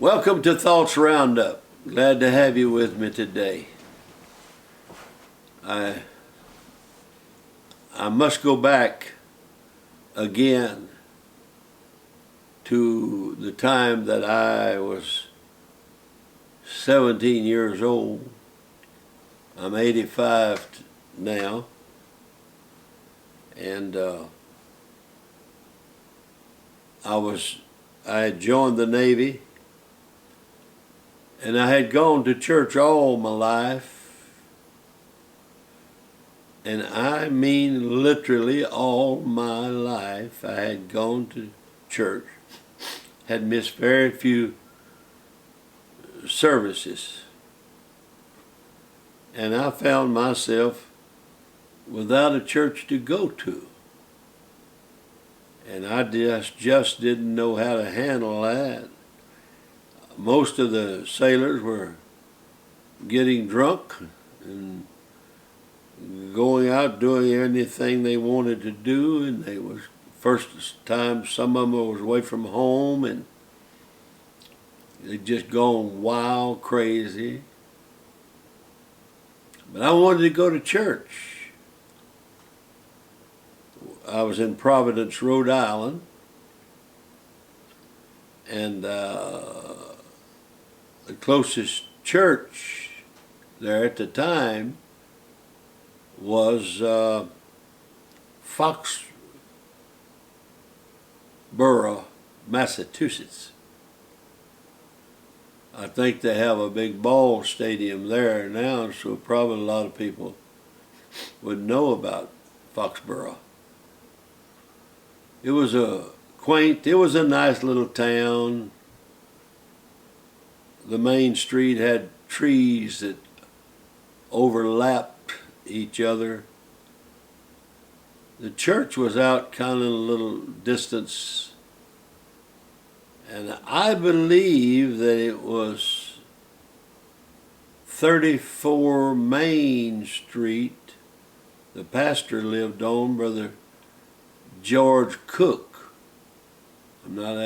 Welcome to Thoughts Roundup. Glad to have you with me today. I must go back again to the time that I was 17 years old. I'm 85 now, and I had joined the Navy, and I had gone to church all my life, and I mean literally all my life I had gone to church, had missed very few services, and I found myself without a church to go to. And I just didn't know how to handle that. Most of the sailors were getting drunk and going out doing anything they wanted to do, and they was first time some of them was away from home and they'd just gone wild crazy. But I wanted to go to church. I was in Providence, Rhode Island, and the closest church there at the time was Foxborough, Massachusetts. I think they have a big ball stadium there now, so probably a lot of people would know about Foxborough. It was a nice little town. The main street had trees that overlapped each other. The church was out kind of a little distance, and I believe that it was 34 Main Street. The pastor lived on, Brother George Cook. I'm not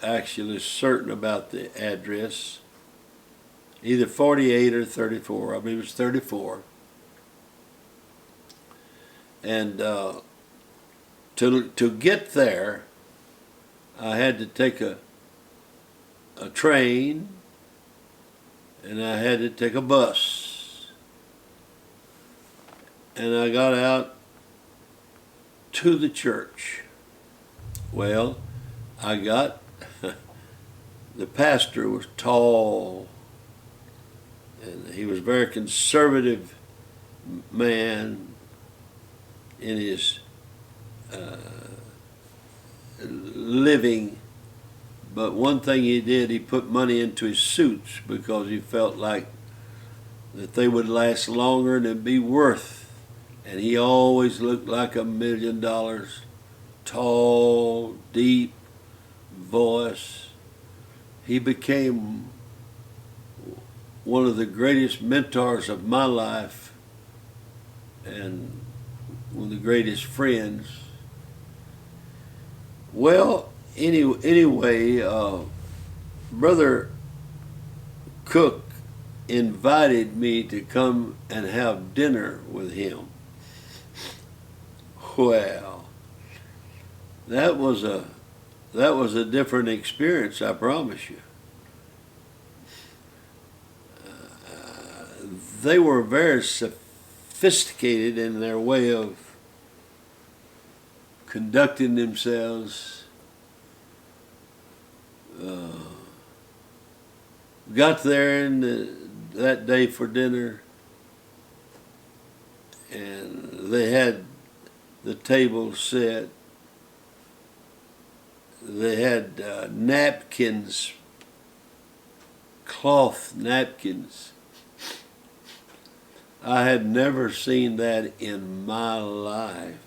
actually certain about the address. Either 48 or 34. I believe it was 34. And to get there, I had to take a train, and I had to take a bus. And I got out to the church. Well, the pastor was tall, and he was a very conservative man in his living. But one thing he did, he put money into his suits because he felt like that they would last longer and it'd be worth. And he always looked like $1 million, tall, deep voice. He became one of the greatest mentors of my life and one of the greatest friends. Well, anyway, Brother Cook invited me to come and have dinner with him. Well, that was a different experience, I promise you. They were very sophisticated in their way of conducting themselves. Got there that day for dinner, and they had the table set. They had napkins, cloth napkins. I had never seen that in my life.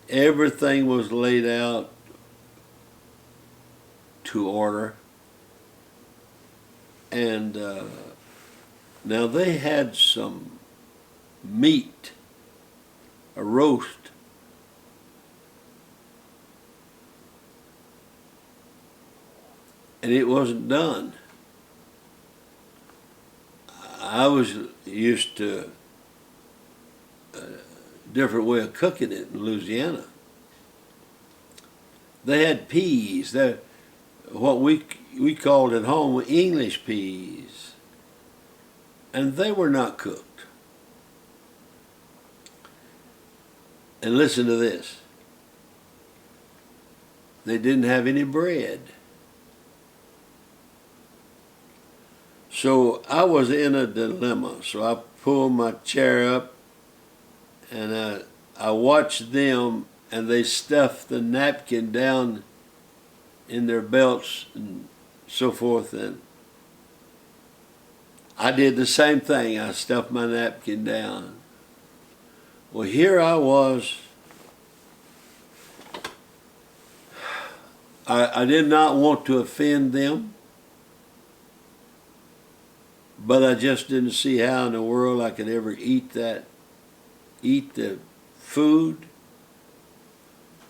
Everything was laid out to order. And now they had some meat, a roast. and it wasn't done. I was used to a different way of cooking it in Louisiana. They had peas. They're what we called at home English peas, and they were not cooked. And listen to this. They didn't have any bread. So I was in a dilemma. So I pulled my chair up and I watched them, and they stuffed the napkin down in their belts and so forth. And I did the same thing. I stuffed my napkin down. Well, here I was. I did not want to offend them, but I just didn't see how in the world I could ever eat the food.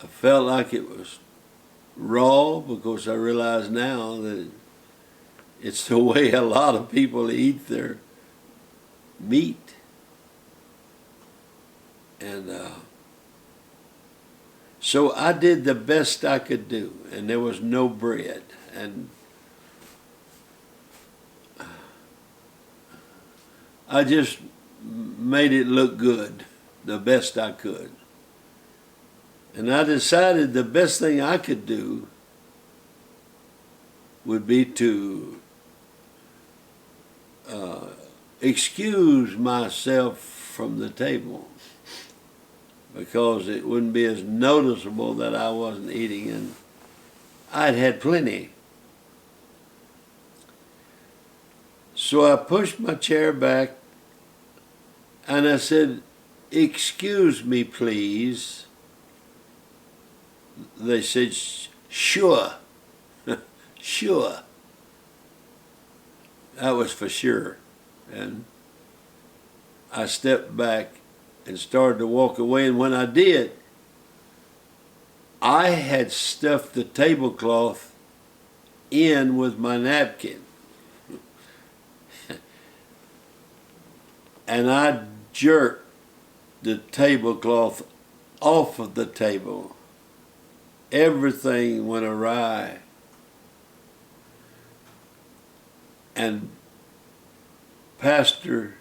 I felt like it was raw, because I realize now that it's the way a lot of people eat their meat. And so I did the best I could do, and there was no bread. And I just made it look good, the best I could. And I decided the best thing I could do would be to excuse myself from the table, because it wouldn't be as noticeable that I wasn't eating, and I'd had plenty. So I pushed my chair back and I said, "Excuse me, please." They said, "Sure." Sure. That was for sure. And I stepped back and started to walk away, and when I did, I had stuffed the tablecloth in with my napkin. And I jerked the tablecloth off of the table. Everything went awry. And Pastor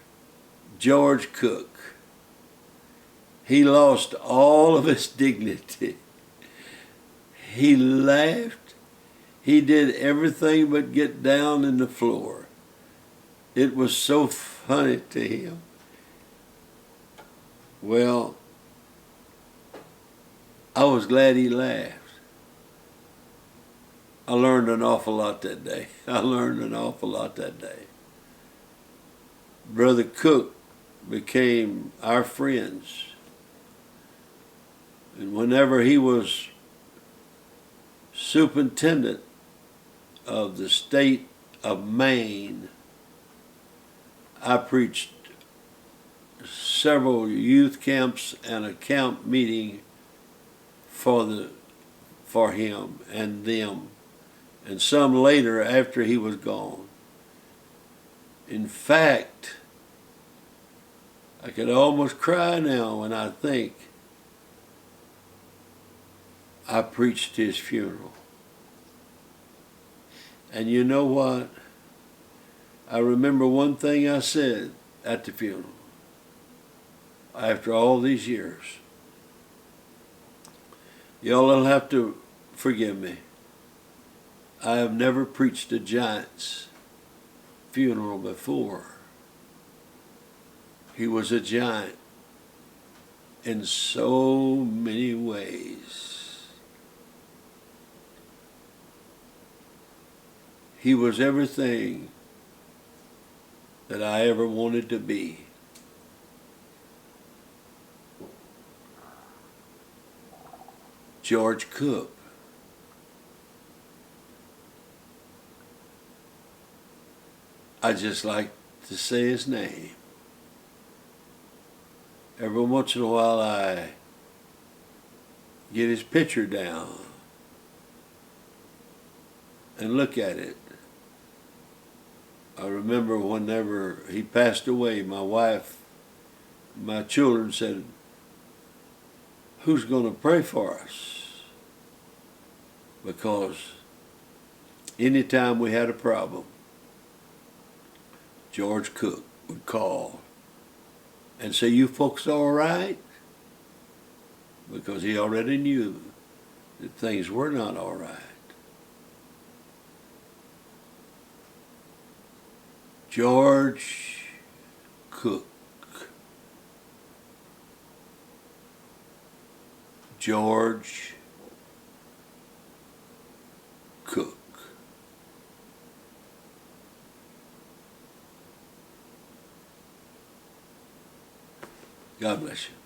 George Cook, he lost all of his dignity. He laughed. He did everything but get down in the floor. It was so funny to him. Well, I was glad he laughed. I learned an awful lot that day. Brother Cook became our friends. And whenever he was superintendent of the state of Maine, I preached several youth camps and a camp meeting for him and them, and some later after he was gone. In fact, I could almost cry now when I think I preached his funeral. And you know what? I remember one thing I said at the funeral after all these years. Y'all will have to forgive me. I have never preached a giant's funeral before. He was a giant in so many ways. He was everything that I ever wanted to be. George Cook. I just like to say his name. Every once in a while I get his picture down and look at it. I remember whenever he passed away, my wife, my children said, "Who's going to pray for us?" Because anytime we had a problem, George Cook would call and say, "You folks all right?" Because he already knew that things were not all right. George Cook. George Cook. God bless you.